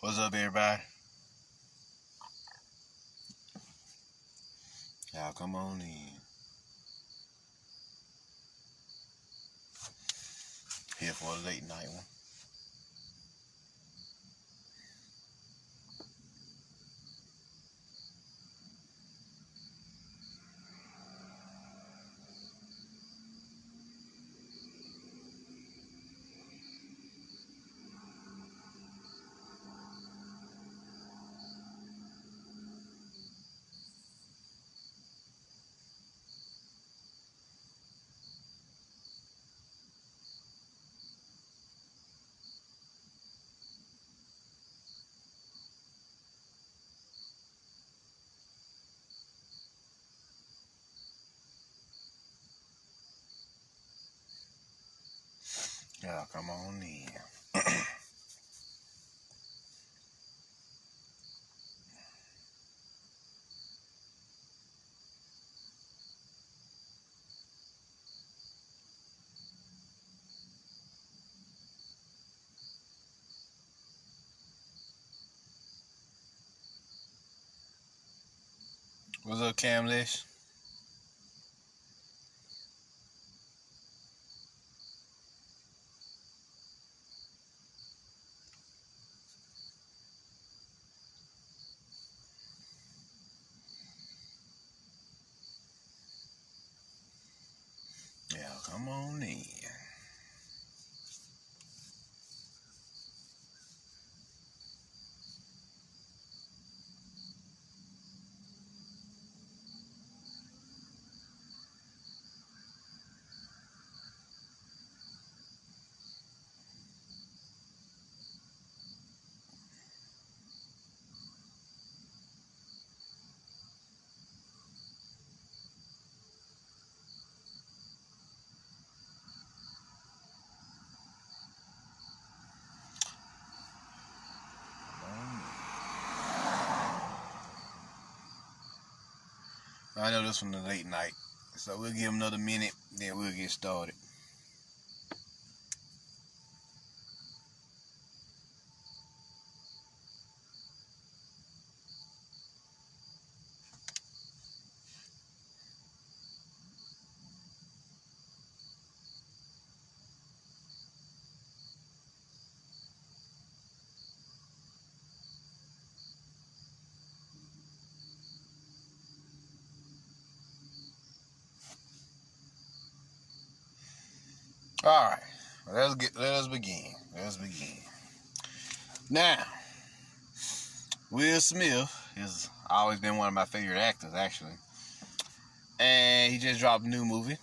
What's up, everybody? Y'all come on in. Here for a late night one. Y'all come on in. What's up, Camlish? Y'all come on in. I know this one is late night, so we'll give them another minute, then we'll get started. All right, let us begin. Let's begin. Now, Will Smith has always been one of my favorite actors, actually, and he just dropped a new movie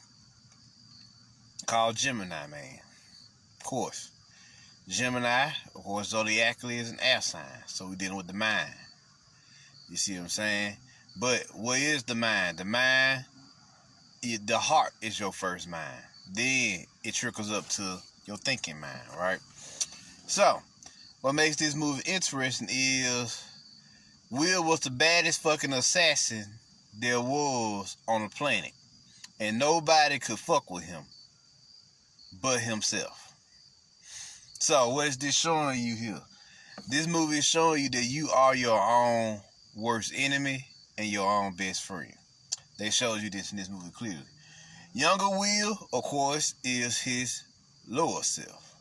called Gemini, man. Of course. Gemini, of course, zodiacally is an air sign, so we're dealing with the mind. You see what I'm saying? But what is the mind? The mind, the heart is your first mind. Then it trickles up to your thinking mind, right? So, what makes this movie interesting is Will was the baddest fucking assassin there was on the planet. And nobody could fuck with him but himself. So, what is this showing you here? This movie is showing you that you are your own worst enemy and your own best friend. They showed you this in this movie clearly. Younger Will, of course, is his lower self.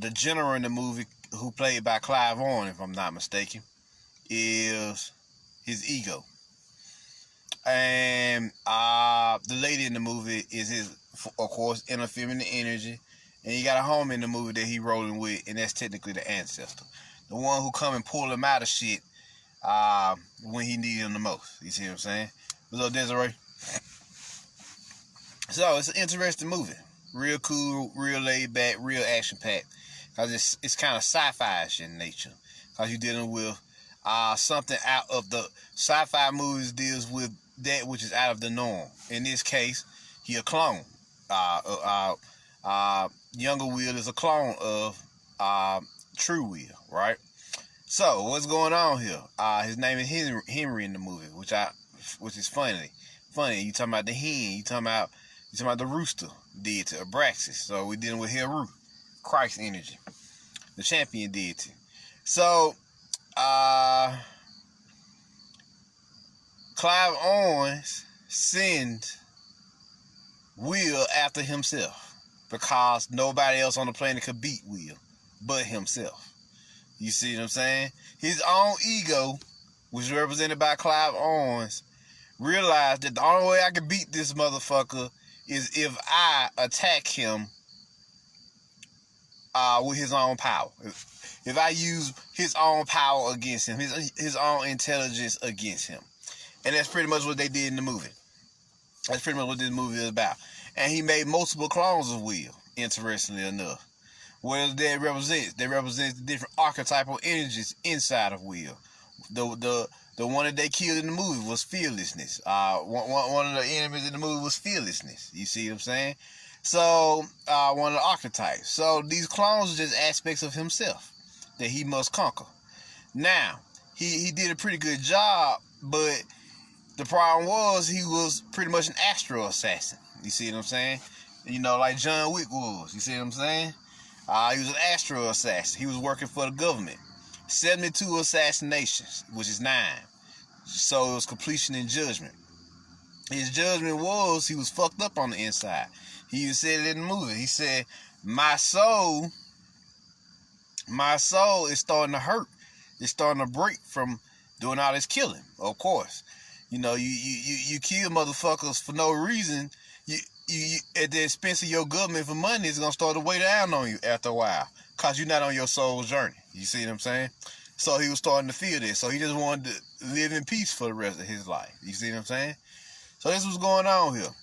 The general in the movie, who played by Clive Owen, if I'm not mistaken, is his ego. And the lady in the movie is his, of course, inner feminine energy. And you got a homie in the movie that he rolling with, and that's technically the ancestor. The one who come and pull him out of shit when he needed him the most. You see what I'm saying? What's up, Desiree? So, it's an interesting movie. Real cool, real laid back, real action packed. Because it's kind of sci-fi-ish in nature. Because you're dealing with something out of the sci-fi movies deals with that which is out of the norm. In this case, he a clone. Younger Will is a clone of True Will, right? So what's going on here? His name is Henry in the movie, which is funny. Funny, you talking about the hen? You talking about the rooster did to Abraxas? So we dealing with Heru. Christ energy, the champion deity. So, Clive Owens sent Will after himself because nobody else on the planet could beat Will but himself. You see what I'm saying? His own ego, which is represented by Clive Owens, realized that the only way I can beat this motherfucker is if I attack him with his own power. If I use his own power against him, his own intelligence against him. And that's pretty much what they did in the movie. That's pretty much what this movie is about. And he made multiple clones of Will, interestingly enough. What does that represent? They represent the different archetypal energies inside of Will. The one that they killed in the movie was fearlessness. One of the enemies in the movie was fearlessness. You see what I'm saying? So, one of the archetypes. So, these clones are just aspects of himself that he must conquer. Now, he did a pretty good job, but the problem was he was pretty much an astro assassin. You see what I'm saying? You know, like John Wick was. You see what I'm saying? He was an astro assassin. He was working for the government. 72 assassinations, which is 9. So it was completion and judgment. His judgment was he was fucked up on the inside. He even said it in the movie. He said, my soul is starting to hurt. It's starting to break from doing all this killing, of course. You know, you kill motherfuckers for no reason. You at the expense of your government for money, it's gonna start to weigh down on you after a while, cause you're not on your soul's journey. You see what I'm saying? So he was starting to feel this. So he just wanted to live in peace for the rest of his life. You see what I'm saying? So this was going on here.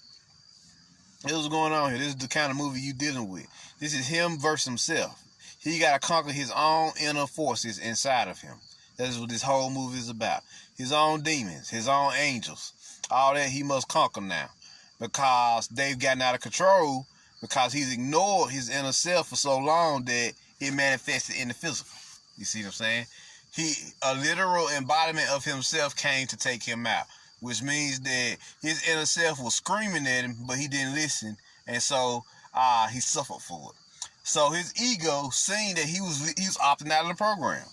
This was going on here. This is the kind of movie you dealing with. This is him versus himself. He got to conquer his own inner forces inside of him. That is what this whole movie is about. His own demons, his own angels. All that he must conquer now. Because they've gotten out of control. Because he's ignored his inner self for so long that it manifested in the physical. You see what I'm saying? A literal embodiment of himself came to take him out. Which means that his inner self was screaming at him, but he didn't listen. And so he suffered for it. So his ego, seeing that he was opting out of the program.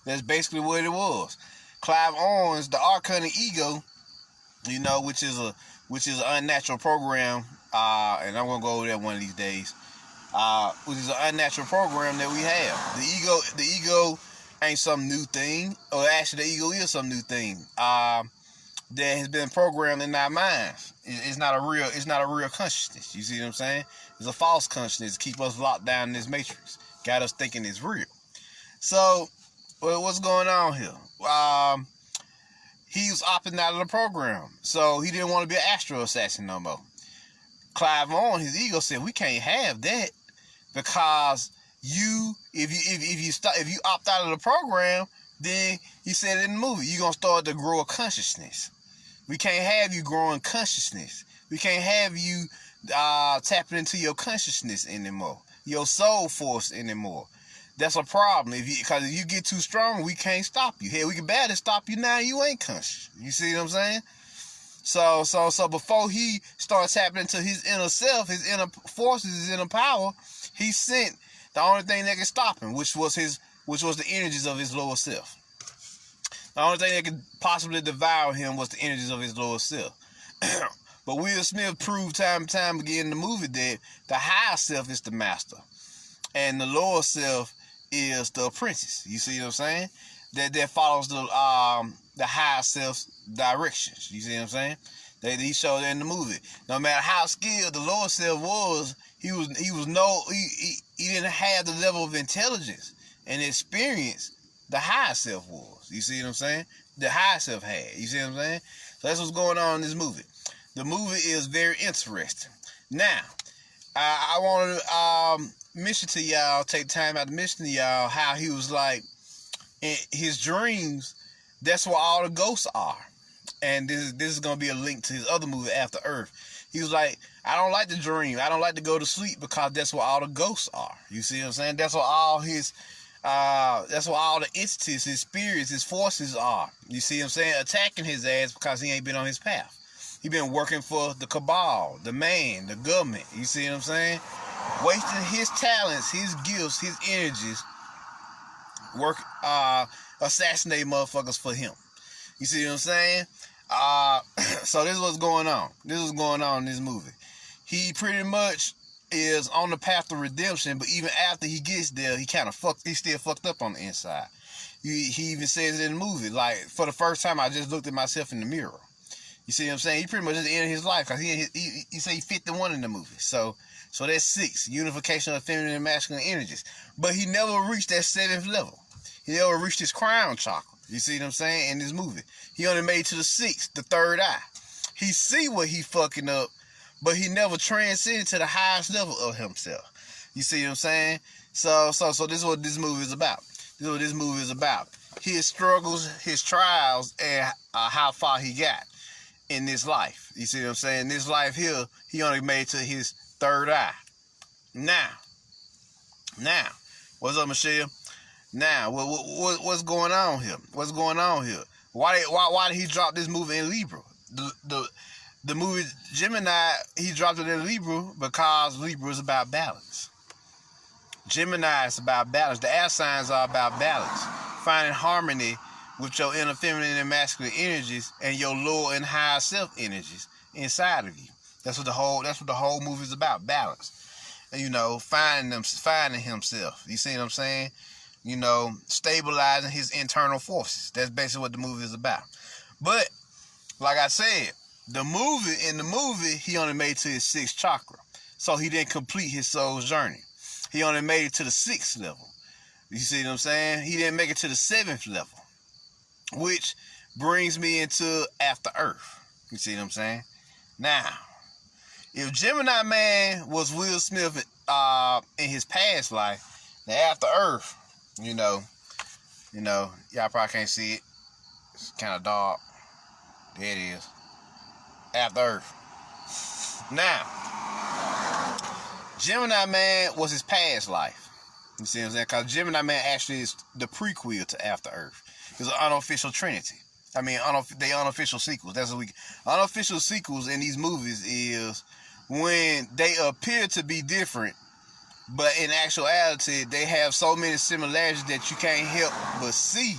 That's basically what it was. Clive Owens, the arcana ego, you know, which is an unnatural program, and I'm gonna go over that one of these days. Which is an unnatural program that we have. The ego ain't some new thing, or actually the ego is some new thing that has been programmed in our minds. It's not a real consciousness. You see what I'm saying? It's a false consciousness to keep us locked down in this matrix. Got us thinking it's real. So, what's going on here? He was opting out of the program, so he didn't want to be an astro assassin no more. Clive Owen, his ego said, "We can't have that because if you opt out of the program, then he said in the movie, you're gonna start to grow a consciousness. We can't have you growing consciousness. We can't have you tapping into your consciousness anymore, your soul force anymore. That's a problem. Because if you get too strong, we can't stop you. Hell, we can barely stop you now. You ain't conscious. You see what I'm saying? So before he starts tapping into his inner self, his inner forces, his inner power, he sent the only thing that could stop him, which was the energies of his lower self. The only thing that could possibly devour him was the energies of his lower self. But Will Smith proved time and time again in the movie that the higher self is the master, and the lower self is the apprentice. You see what I'm saying? That follows the higher self's directions. You see what I'm saying? He showed that in the movie. No matter how skilled the lower self was, he didn't have the level of intelligence and experience the higher self was. You see what I'm saying? The higher self had. You see what I'm saying? So that's what's going on in this movie. The movie is very interesting. Now, I want to mention to y'all, take time out to mention to y'all how he was like, in his dreams, that's where all the ghosts are. And this is going to be a link to his other movie, After Earth. He was like, I don't like to dream. I don't like to go to sleep because that's where all the ghosts are. You see what I'm saying? That's where all the entities, his spirits, his forces are. You see what I'm saying? Attacking his ass because he ain't been on his path. He been working for the cabal, the man, the government. You see what I'm saying? wasting his talents, his gifts, his energies, assassinate motherfuckers for him. You see what I'm saying? So this is what's going on. This is going on in this movie. He pretty much is on the path to redemption, but even after he gets there, he still fucked up on the inside. He even says it in the movie, like, for the first time, I just looked at myself in the mirror. You see what I'm saying? He pretty much just ended his life, because he say he 51 in the movie. So that's 6, unification of feminine and masculine energies. But he never reached that 7th level. He never reached his crown chakra. You see what I'm saying? In this movie, he only made it to the 6th, the 3rd eye. He see what he fucking up, but he never transcended to the highest level of himself. You see what I'm saying? So this is what this movie is about. This is what this movie is about. His struggles, his trials, and how far he got in this life. You see what I'm saying? This life here, he only made it to his 3rd eye. Now, what's up, Michelle? Now, what's going on here? What's going on here? Why did he drop this movie in Libra? The movie Gemini, he dropped it in Libra because Libra is about balance. Gemini is about balance. The air signs are about balance. Finding harmony with your inner feminine and masculine energies and your lower and higher self energies inside of you. That's what the whole movie is about. Balance. And, you know, finding himself. You see what I'm saying? You know, stabilizing his internal forces. That's basically what the movie is about. But, like I said, in the movie, he only made it to his 6th chakra. So he didn't complete his soul's journey. He only made it to the 6th level. You see what I'm saying? He didn't make it to the 7th level. Which brings me into After Earth. You see what I'm saying? Now, if Gemini Man was Will Smith in his past life, the After Earth, you know, y'all probably can't see it. It's kind of dark. There it is. After Earth. Now, Gemini Man was his past life. You see what I'm saying? Because Gemini Man actually is the prequel to After Earth. It's an unofficial trinity. I mean, they unofficial sequels. That's what unofficial sequels in these movies is when they appear to be different, but in actuality, they have so many similarities that you can't help but see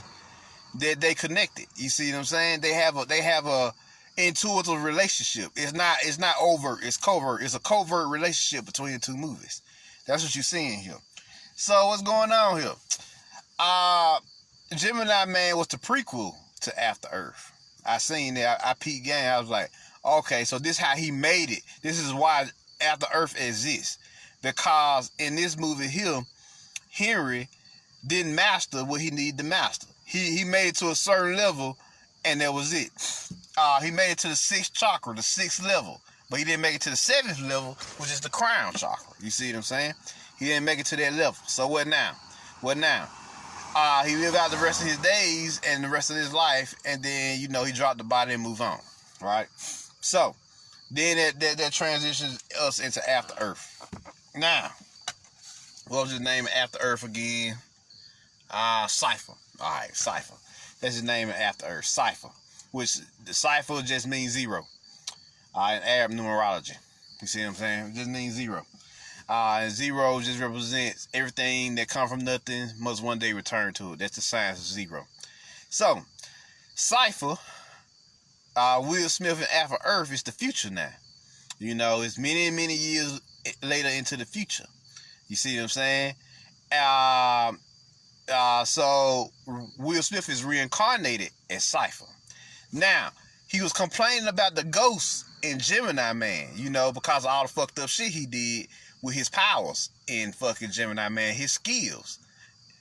that they connected. You see what I'm saying? They have a intuitive relationship. It's not overt. It's covert. It's a covert relationship between the two movies. That's what you're seeing here. So what's going on here? Gemini Man was the prequel to After Earth. I seen that. I peeked game. I was like, okay, so this is how he made it. This is why After Earth exists. Because in this movie here, Henry didn't master what he needed to master. He made it to a certain level, and that was it. He made it to the 6th chakra, the 6th level. But he didn't make it to the 7th level, which is the crown chakra. You see what I'm saying? He didn't make it to that level. So what now? He lived out the rest of his days and the rest of his life, and then, you know, he dropped the body and moved on, right? So, then that transitions us into After Earth. Now, what was his name After Earth again? Cypher. All right, Cypher. That's his name in After Earth, Cypher, which the Cypher just means 0 in Arab numerology. You see what I'm saying? It just means 0. And 0 just represents everything that comes from nothing must one day return to it. That's the science of 0. So, Cypher, Will Smith in After Earth is the future now. You know, it's many, many years later into the future. You see what I'm saying? So, Will Smith is reincarnated as Cypher. Now, he was complaining about the ghosts in Gemini Man, you know, because of all the fucked up shit he did with his powers in fucking Gemini Man, his skills.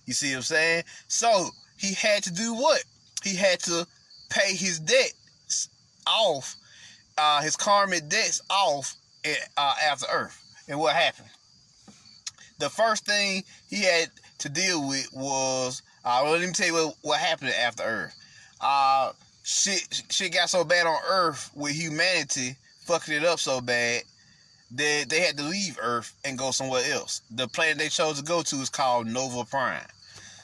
You see what I'm saying? So, he had to do what? He had to pay his debt off, his karmic debts off After Earth. And what happened? The first thing he had to deal with was, let me tell you what happened After Earth. Shit got so bad on Earth with humanity fucking it up so bad they had to leave Earth and go somewhere else. The planet they chose to go to is called Nova Prime.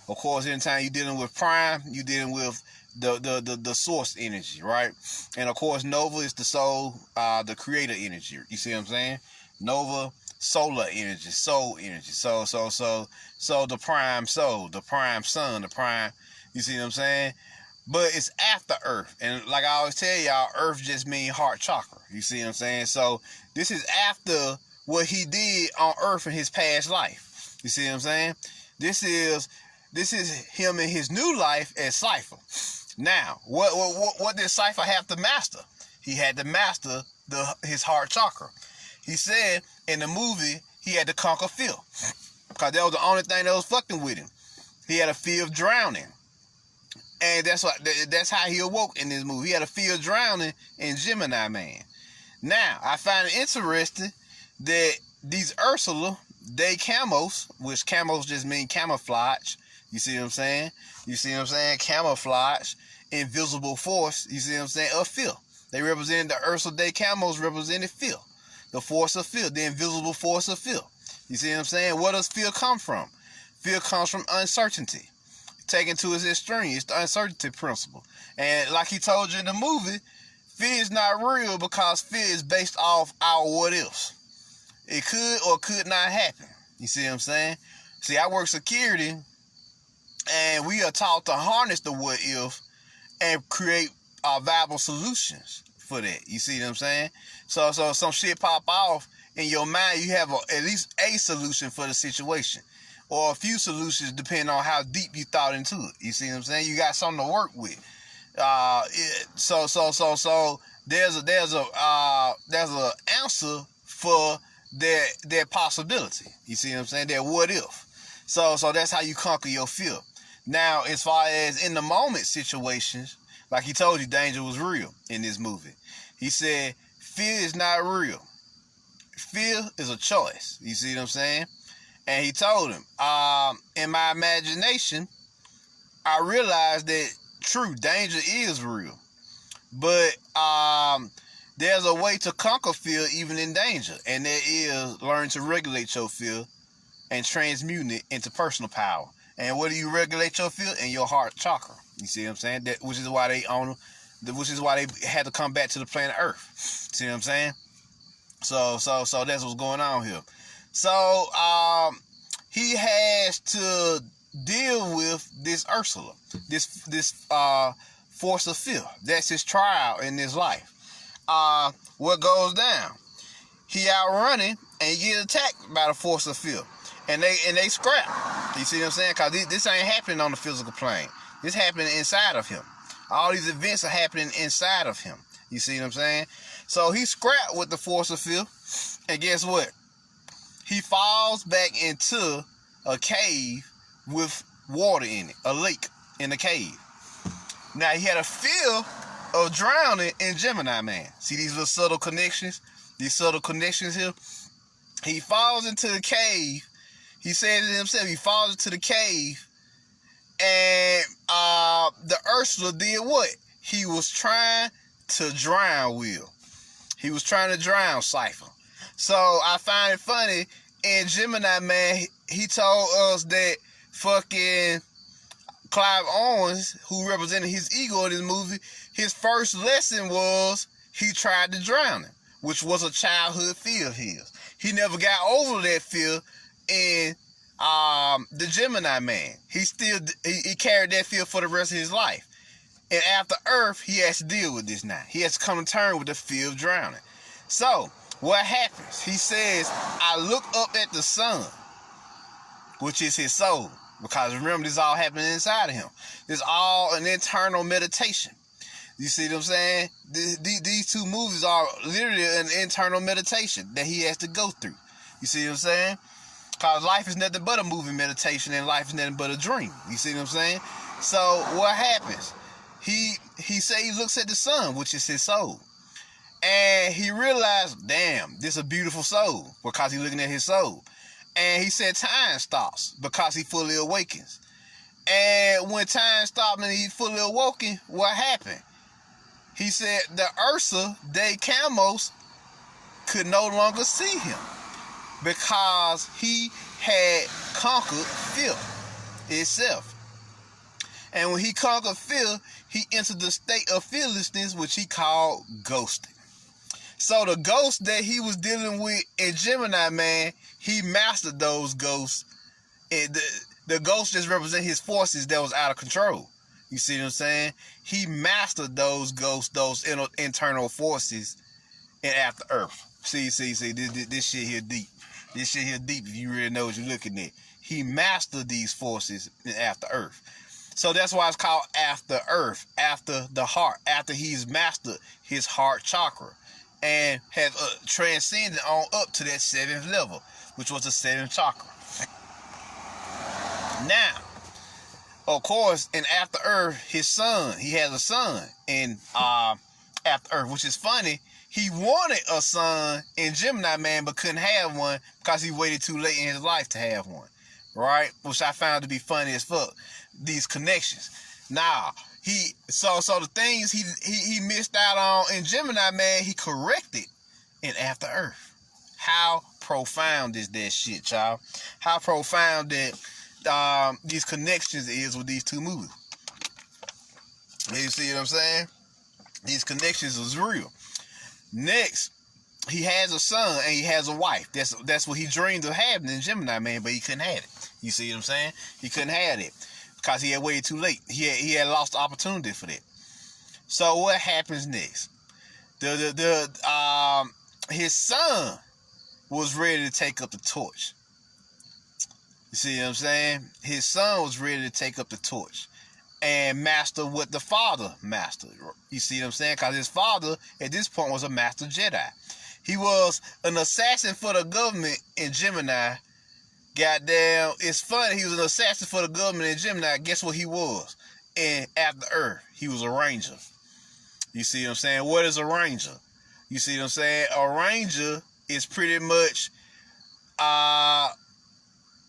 Of course, anytime you're dealing with Prime, you're dealing with the source energy, right? And of course, Nova is the soul, the creator energy. You see what I'm saying? Nova solar energy, soul energy. So the prime soul, the prime sun, the prime, you see what I'm saying? But it's after Earth. And like I always tell y'all, Earth just means heart chakra. You see what I'm saying? So this is after what he did on Earth in his past life. You see what I'm saying? This is him in his new life as Cypher. Now, what did Cypher have to master? He had to master his heart chakra. He said in the movie he had to conquer fear, because that was the only thing that was fucking with him. He had a fear of drowning. And that's how he awoke in this movie. He had a fear of drowning in Gemini Man. Now, I find it interesting that these Ursula, they camos, which camos just mean camouflage. You see what I'm saying? You see what I'm saying? Camouflage, invisible force, you see what I'm saying, of fear. They represented the Ursula Day camos represented fear. The force of fear, the invisible force of fear. You see what I'm saying? Where does fear come from? Fear comes from uncertainty. Taken to its extreme. It's the uncertainty principle. And like he told you in the movie, fear is not real because fear is based off our what ifs. It could or could not happen. You see what I'm saying? See, I work security, and we are taught to harness the what if and create viable solutions for that. You see what I'm saying? So some shit pop off in your mind, you have at least a solution for the situation. Or a few solutions depending on how deep you thought into it. You see what I'm saying? You got something to work with. So there's a answer for that possibility. You see what I'm saying? That what if. So that's how you conquer your fear. Now, as far as in the moment situations, like he told you, danger was real in this movie. He said, fear is not real. Fear is a choice. You see what I'm saying? And he told him, in my imagination, I realized that true danger is real. But there's a way to conquer fear even in danger. And that is learn to regulate your fear and transmute it into personal power. And where do you regulate your fear? In your heart chakra. You see what I'm saying? Which is why they had to come back to the planet Earth. See what I'm saying? So that's what's going on here. So he has to deal with this Ursula, this force of fear. That's his trial in his life. What goes down? He out running and he get attacked by the force of fear, and they scrap. You see what I'm saying? Cause this ain't happening on the physical plane. This happening inside of him. All these events are happening inside of him. You see what I'm saying? So he scrapped with the force of fear, and guess what? He falls back into a cave with water in it, a lake in the cave. Now, he had a fear of drowning in Gemini Man. See these little subtle connections? These subtle connections here? He falls into the cave. He says it himself. He falls into the cave, and the Ursula did what? He was trying to drown Will. He was trying to drown Cypher. So I find it funny, in Gemini Man, he told us that fucking Clive Owens, who represented his ego in this movie, his first lesson was he tried to drown him, which was a childhood fear of his. He never got over that fear in the Gemini Man. He carried that fear for the rest of his life. And after Earth, he has to deal with this now. He has to come to terms with the fear of drowning. So, what happens? He says, I look up at the sun, which is his soul. Because remember, this all happening inside of him. This all an internal meditation. You see what I'm saying? These two movies are literally an internal meditation that he has to go through. You see what I'm saying? Because life is nothing but a movie meditation, and life is nothing but a dream. You see what I'm saying? So what happens? He say he looks at the sun, which is his soul. And he realized, damn, this is a beautiful soul, because he's looking at his soul. And he said time stops because he fully awakens. And when time stopped and he fully awoken, what happened? He said the Ursa de Camos could no longer see him because he had conquered fear itself. And when he conquered fear, he entered the state of fearlessness, which he called ghosting. So the ghosts that he was dealing with in Gemini, man, he mastered those ghosts. And the ghosts just represent his forces that was out of control. You see what I'm saying? He mastered those ghosts, those internal forces in After Earth. See, this shit here deep. This shit here deep if you really know what you're looking at. He mastered these forces in After Earth. So that's why it's called After Earth, after the heart, after he's mastered his heart chakra and has transcended on up to that 7th level, which was the 7th chakra. Now, of course, in After Earth, his son, he has a son in After Earth, which is funny. He wanted a son in Gemini, man, but couldn't have one because he waited too late in his life to have one, right? Which I found to be funny as fuck. These connections. Now, so the things he missed out on in Gemini, man, he corrected in After Earth. How profound is that shit, y'all? How profound that these connections is with these two movies. You see what I'm saying? These connections is real. Next, he has a son and he has a wife. That's what he dreamed of having in Gemini, man, but he couldn't have it. You see what I'm saying? He couldn't have it because he had waited too late. He had lost the opportunity for that. So what happens next? His son was ready to take up the torch. You see what I'm saying? His son was ready to take up the torch and master what the father mastered. You see what I'm saying? Because his father, at this point, was a master Jedi. He was an assassin for the government in Gemini. Goddamn, it's funny. He was an assassin for the government in Gemini. Guess what he was? And After Earth, he was a ranger. You see what I'm saying? What is a ranger? You see what I'm saying? A ranger is pretty much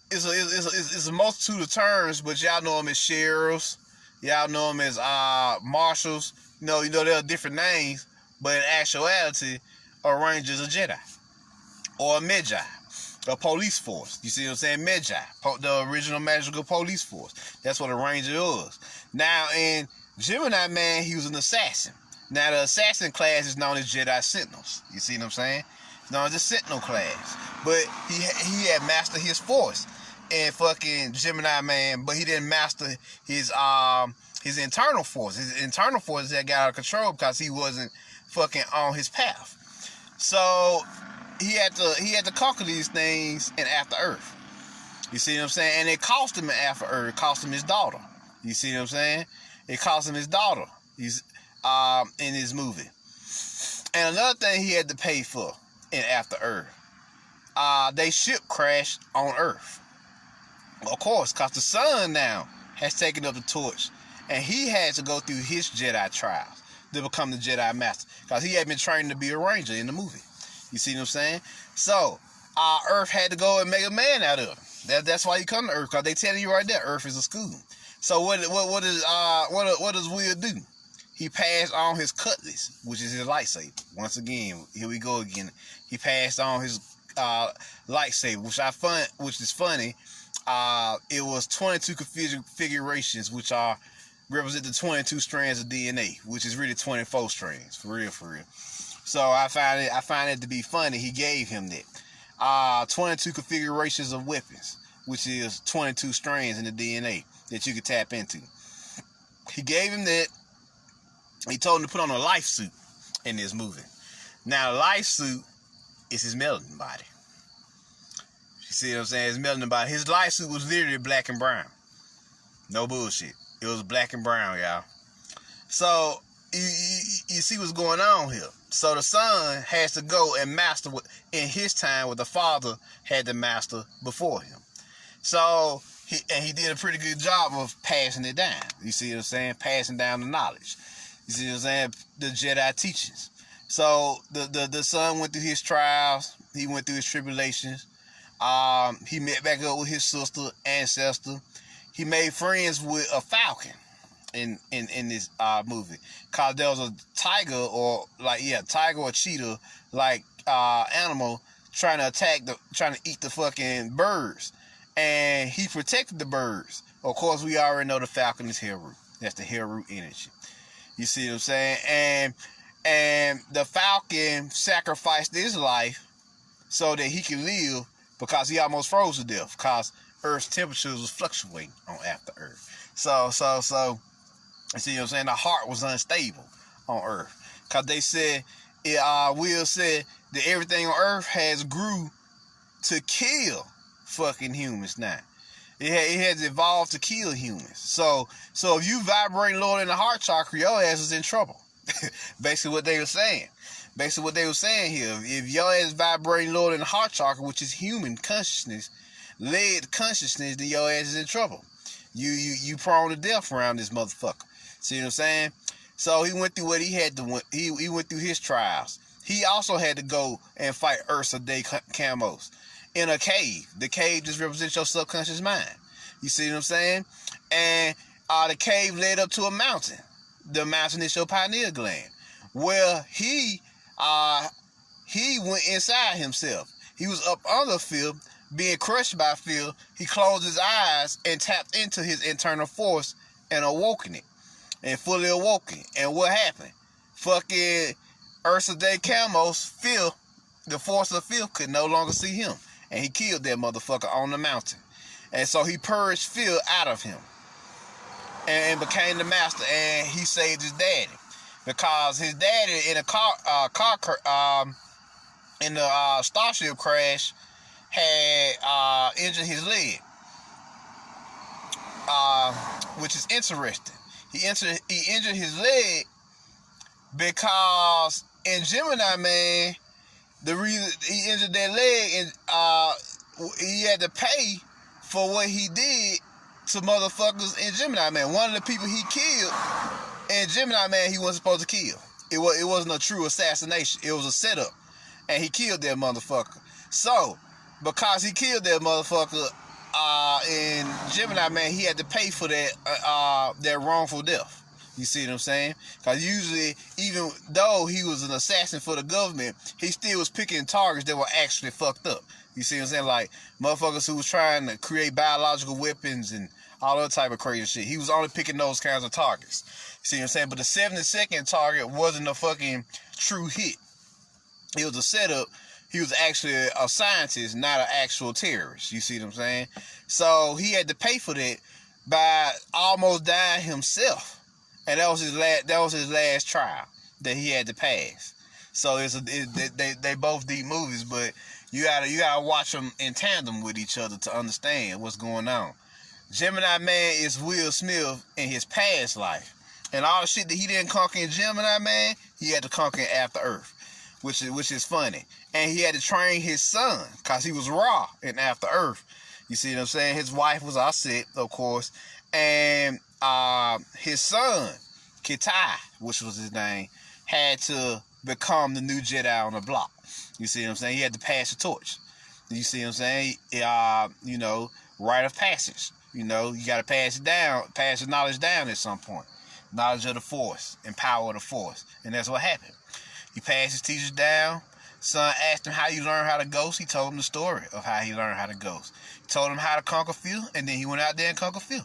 it's a multitude of terms, but y'all know them as sheriffs. Y'all know them as marshals. You know there are different names, but in actuality, a ranger is a Jedi or a Magi, a police force. You see what I'm saying? Magi, the original magical police force. That's what a ranger was. Now in Gemini, man, he was an assassin. Now the assassin class is known as Jedi Sentinels. You see what I'm saying? It's known as the Sentinel class. But he had mastered his force in fucking Gemini, man, but he didn't master his internal force. His internal force that got out of control because he wasn't fucking on his path. So he had to conquer these things in After Earth. You see what I'm saying? And it cost him in After Earth. It cost him his daughter. You see what I'm saying? It cost him his daughter. He's in his movie. And another thing he had to pay for in After Earth, they ship crashed on Earth. Of course, because the son now has taken up the torch, and he had to go through his Jedi trials to become the Jedi Master, because he had been trained to be a ranger in the movie. You see what I'm saying? So, Earth had to go and make a man out of him. That's why you come to Earth, because they tell you right there, Earth is a school. So what does Will do? He passed on his cutlass, which is his lightsaber. Once again, here we go again. He passed on his lightsaber, which is funny. It was 22 configurations, which represent the 22 strands of DNA, which is really 24 strands, for real. So I find it to be funny. He gave him that 22 configurations of weapons, which is 22 strands in the DNA that you could tap into. He gave him that. He told him to put on a life suit in this movie. Now, the life suit is his melanin body. You see what I'm saying? His melanin body. His life suit was literally black and brown. No bullshit. It was black and brown, y'all. So, you see what's going on here. So, the son has to go and master in his time what the father had to master before him. So, he did a pretty good job of passing it down. You see what I'm saying? Passing down the knowledge. You see what I'm saying? The Jedi teachings. So the son went through his trials. He went through his tribulations. He met back up with his sister, ancestor. He made friends with a falcon in this movie. Cause there was a tiger or cheetah animal trying to eat the fucking birds. And he protected the birds. Of course, we already know the falcon is hair root. That's the hair root energy. You see what I'm saying? And the Falcon sacrificed his life so that he could live, because he almost froze to death because Earth's temperatures was fluctuating on after Earth. So, you see what I'm saying? The heart was unstable on Earth, because they said, Will said that everything on Earth has grew to kill fucking humans now. It has evolved to kill humans. So if you vibrate lower in the heart chakra, your ass is in trouble. Basically what they were saying. Here, if your ass vibrating lower in the heart chakra, which is human consciousness, led consciousness, then your ass is in trouble. You prone to death around this motherfucker. See what I'm saying? So he went through what he had to. He went through his trials. He also had to go and fight Ursa Day camos in a cave. The cave just represents your subconscious mind. You see what I'm saying? And the cave led up to a mountain. The mountain is your pineal gland. Well, he went inside himself. He was up under fear, being crushed by fear. He closed his eyes and tapped into his internal force and awoken it. And fully awoken. And what happened? Fucking Ursa Day Camos, fear, the force of fear, could no longer see him. And he killed that motherfucker on the mountain. And so he purged fear out of him. And became the master. And he saved his daddy. Because his daddy in a in the Starship crash had injured his leg. Which is interesting. He injured his leg because in Gemini Man, the reason he injured that leg, and he had to pay for what he did to motherfuckers in Gemini Man. One of the people he killed in Gemini Man, he wasn't supposed to kill. It wasn't a true assassination. It was a setup, and he killed that motherfucker. So because he killed that motherfucker in Gemini Man, he had to pay for that wrongful death. You see what I'm saying? Because usually, even though he was an assassin for the government, he still was picking targets that were actually fucked up. You see what I'm saying? Like motherfuckers who was trying to create biological weapons and all that type of crazy shit. He was only picking those kinds of targets. You see what I'm saying? But the 72nd target wasn't a fucking true hit. It was a setup. He was actually a scientist, not an actual terrorist. You see what I'm saying? So he had to pay for that by almost dying himself. And that was his last trial that he had to pass. So they both deep movies, but you gotta watch them in tandem with each other to understand what's going on. Gemini Man is Will Smith in his past life, and all the shit that he didn't conquer in Gemini Man, he had to conquer in After Earth, which is funny. And he had to train his son because he was raw in After Earth. You see what I'm saying? His wife was Aset, of course, and his son, Kitai, which was his name, had to become the new Jedi on the block. You see what I'm saying? He had to pass the torch. You see what I'm saying? Rite of passage. You got to pass it down, pass the knowledge down at some point. Knowledge of the Force and power of the Force. And that's what happened. He passed his teachers down. Son asked him how you learned how to ghost. He told him the story of how he learned how to ghost. He told him how to conquer fear, and then he went out there and conquered fear.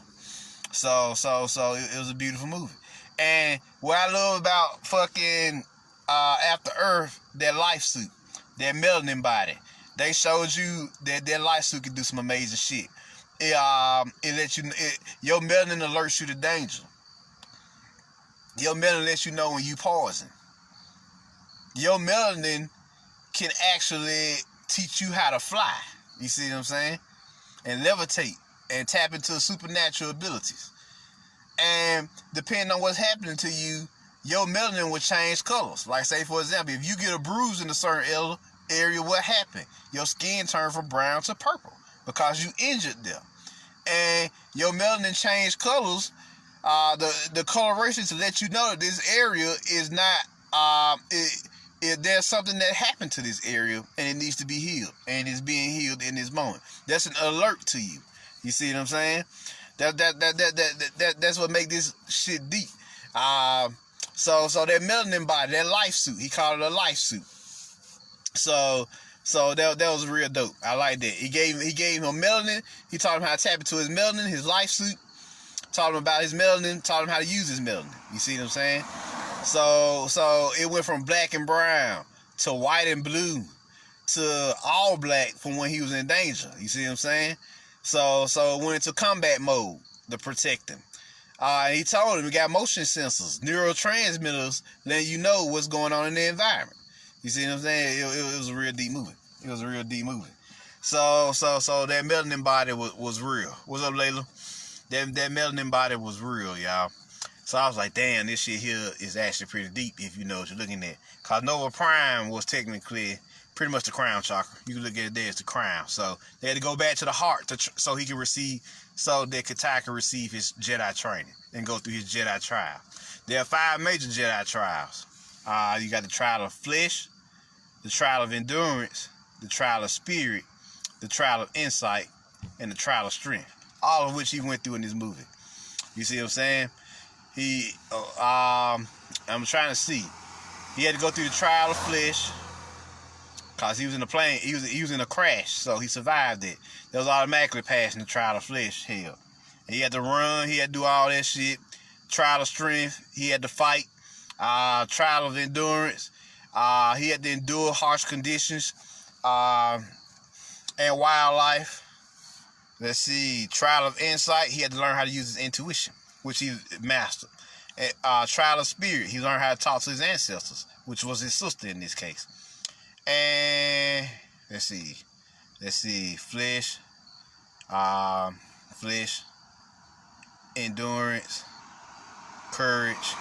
So it was a beautiful movie. And what I love about fucking After Earth, that life suit, that melanin body, they showed you that their life suit can do some amazing shit. It lets you, your melanin alerts you to danger. Your melanin lets you know when you pausing. Your melanin can actually teach you how to fly. You see what I'm saying? And levitate and tap into supernatural abilities. And depending on what's happening to you, your melanin will change colors. Like, say, for example, if you get a bruise in a certain area, what happened? Your skin turned from brown to purple because you injured them. And your melanin changed colors, the coloration, to let you know that this area is not, there's something that happened to this area and it needs to be healed, and it's being healed in this moment. That's an alert to you. You see what I'm saying? That's what makes this shit deep. So that melanin body, that life suit, he called it a life suit. So that was real dope. I like that. He gave him melanin. He taught him how to tap into his melanin, his life suit. Taught him about his melanin. Taught him how to use his melanin. You see what I'm saying? So it went from black and brown to white and blue to all black from when he was in danger. You see what I'm saying? So it went into combat mode to protect him. And he told him we got motion sensors, neurotransmitters, letting you know what's going on in the environment. You see what I'm saying? It was a real deep movie. It was a real deep movie. So that melanin body was real. What's up, Layla? That melanin body was real, y'all. So I was like, damn, this shit here is actually pretty deep if you know what you're looking at. Cause Nova Prime was technically pretty much the crown chakra. You can look at it there as the crown. So they had to go back to the heart so he could receive, so that Katai can receive his Jedi training and go through his Jedi trial. There are 5 major Jedi trials. You got the trial of flesh, the trial of endurance, the trial of spirit, the trial of insight, and the trial of strength. All of which he went through in this movie. You see what I'm saying? I'm trying to see. He had to go through the trial of flesh, cause he was in a plane. He was in a crash, so he survived it. That was automatically passing the trial of flesh. Hell, and he had to run. He had to do all that shit. Trial of strength. He had to fight. Trial of endurance. He had to endure harsh conditions and wildlife. Let's see. Trial of insight. He had to learn how to use his intuition, which he mastered. Trial of spirit. He learned how to talk to his ancestors, which was his sister in this case. And let's see. Flesh, endurance, courage,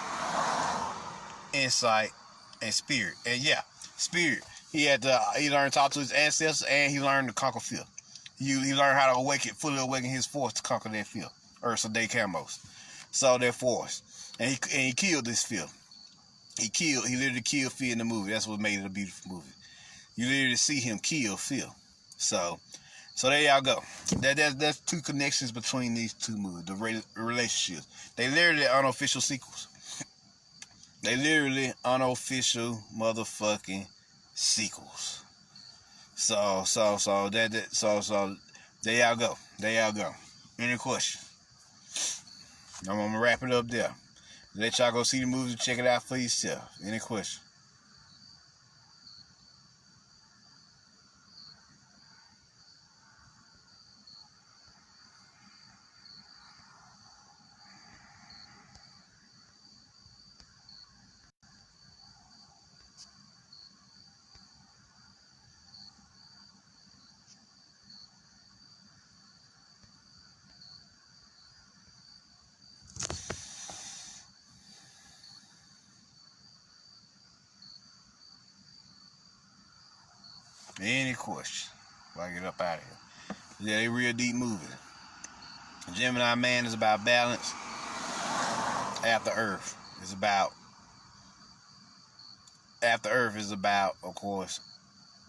insight, and spirit. And yeah, spirit. He learned to talk to his ancestors, and he learned to conquer fear. He learned how to fully awaken his force to conquer that fear. Ursa De Camos. So their force. And he killed this fear. He literally killed fear in the movie. That's what made it a beautiful movie. You literally see him kill fear. So there y'all go. That's 2 connections between these 2 movies, the relationships. They literally unofficial sequels. They literally unofficial motherfucking sequels. So there y'all go. There y'all go. Any question? I'm gonna wrap it up there. Let y'all go see the movie and check it out for yourself. Any question? Any question? Before I get up out of here. Yeah, they real deep movie. Gemini Man is about balance. After Earth is about, of course,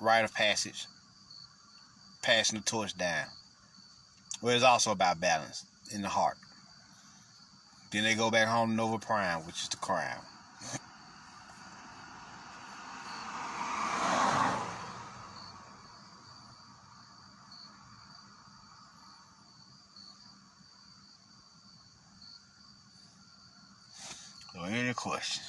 rite of passage, passing the torch down. Well, it's also about balance in the heart. Then they go back home to Nova Prime, which is the crown. So any questions?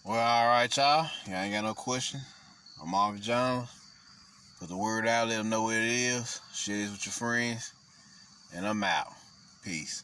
Well, alright, y'all. Y'all ain't got no question. I'm Marvin Jones. Put the word out, let them know what it is. Share this with your friends. And I'm out. Peace.